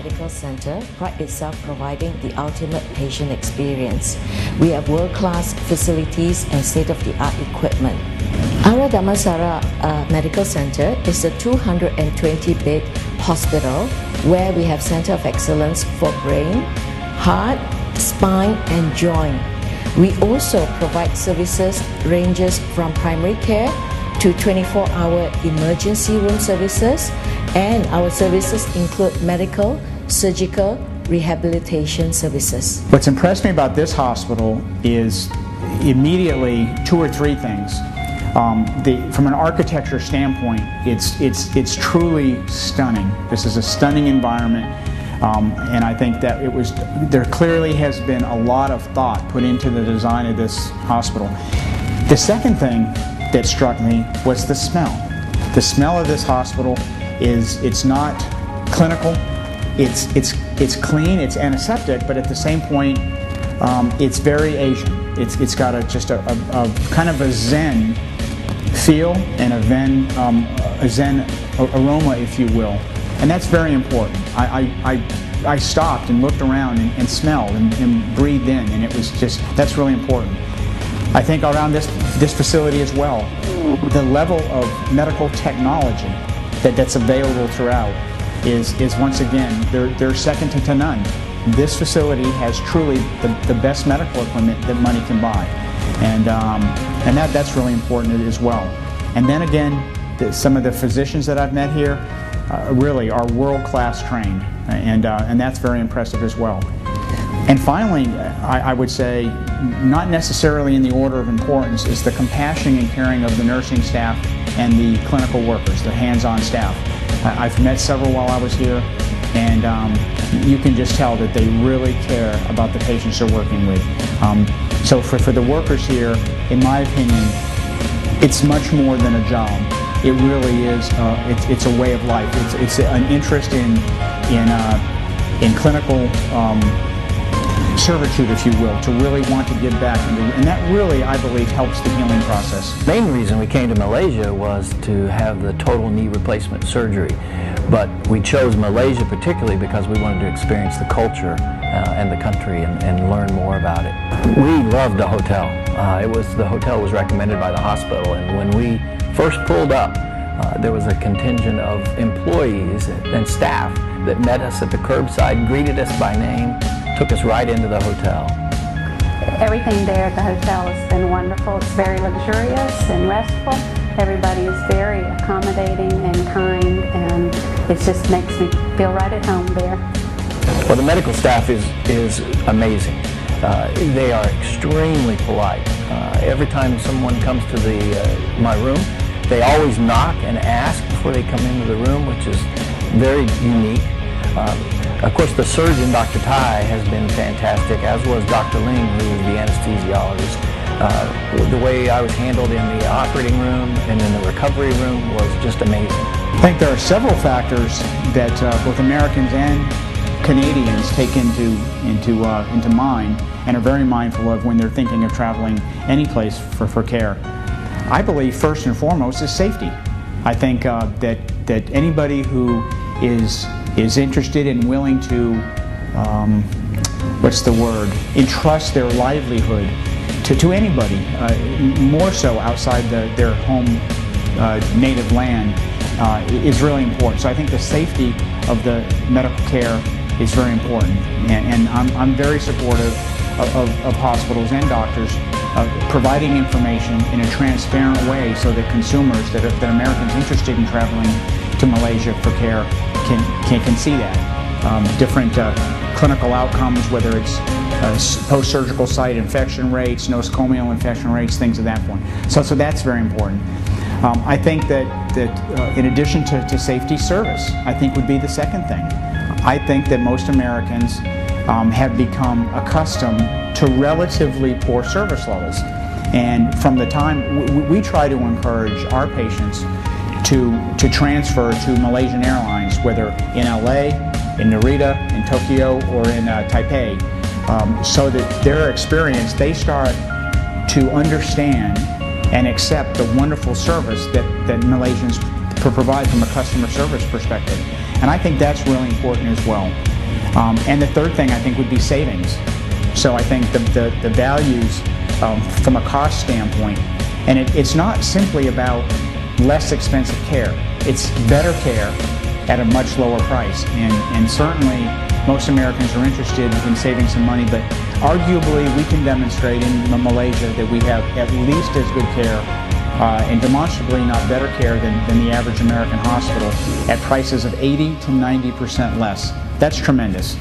Medical Center prides itself providing the ultimate patient experience. We have world-class facilities and state-of-the-art equipment. Ara Damansara Medical Center is a 220-bed hospital where we have Center of Excellence for brain, heart, spine and joint. We also provide services ranges from primary care to 24-hour emergency room services, and our services include medical, surgical, rehabilitation services. What's impressed me about this hospital is immediately two or three things. From an architecture standpoint, it's truly stunning. This is a stunning environment, and I think that there clearly has been a lot of thought put into the design of this hospital. The second thing that struck me was the smell. The smell of this hospital it's not clinical, it's clean, it's antiseptic, but at the same point, it's very Asian. It's got just a kind of a Zen feel and a Zen aroma, if you will, and that's very important. I stopped and looked around and smelled and breathed in, and that's really important. I think around this facility as well, the level of medical technology that's available throughout is once again, they're second to none. This facility has truly the best medical equipment that money can buy, and that's really important as well. And then again, some of the physicians that I've met here really are world-class trained, and that's very impressive as well. And finally, I would say, not necessarily in the order of importance, is the compassion and caring of the nursing staff and the clinical workers, the hands-on staff. I've met several while I was here, and you can just tell that they really care about the patients they're working with. So for the workers here, in my opinion, it's much more than a job. It really is. It's a way of life. It's an interest in clinical servitude, if you will, to really want to give back, and that really, I believe, helps the healing process. The main reason we came to Malaysia was to have the total knee replacement surgery, but we chose Malaysia particularly because we wanted to experience the culture and the country and learn more about it. We loved the hotel. The hotel was recommended by the hospital, and when we first pulled up, there was a contingent of employees and staff that met us at the curbside, greeted us by name, took us right into the hotel. Everything there at the hotel has been wonderful. It's very luxurious and restful. Everybody is very accommodating and kind, and it just makes me feel right at home there. Well, the medical staff is amazing. They are extremely polite. Every time someone comes to my room, they always knock and ask before they come into the room, which is very unique. Of course, the surgeon, Dr. Tai, has been fantastic, as was Dr. Ling, who was the anesthesiologist. The way I was handled in the operating room and in the recovery room was just amazing. I think there are several factors that both Americans and Canadians take into mind and are very mindful of when they're thinking of traveling any place for care. I believe first and foremost is safety. I think that anybody who is interested and willing to, entrust their livelihood to anybody, more so outside their home native land, is really important. So I think the safety of the medical care is very important, and I'm very supportive of hospitals and doctors providing information in a transparent way so that consumers, that Americans interested in traveling to Malaysia for care can see that. Different clinical outcomes, whether it's post-surgical site infection rates, nosocomial infection rates, things of that point. So that's very important. I think that in addition to safety, service, I think would be the second thing. I think that most Americans have become accustomed to relatively poor service levels. And from the time we try to encourage our patients to transfer to Malaysian Airlines, whether in LA, in Narita, in Tokyo, or in Taipei, so that their experience, they start to understand and accept the wonderful service that Malaysians provide from a customer service perspective. And I think that's really important as well. And the third thing I think would be savings. So I think the values from a cost standpoint, and it's not simply about less expensive care. It's better care at a much lower price. And certainly most Americans are interested in saving some money, but arguably we can demonstrate in Malaysia that we have at least as good care and demonstrably not better care than the average American hospital at prices of 80 to 90% less. That's tremendous.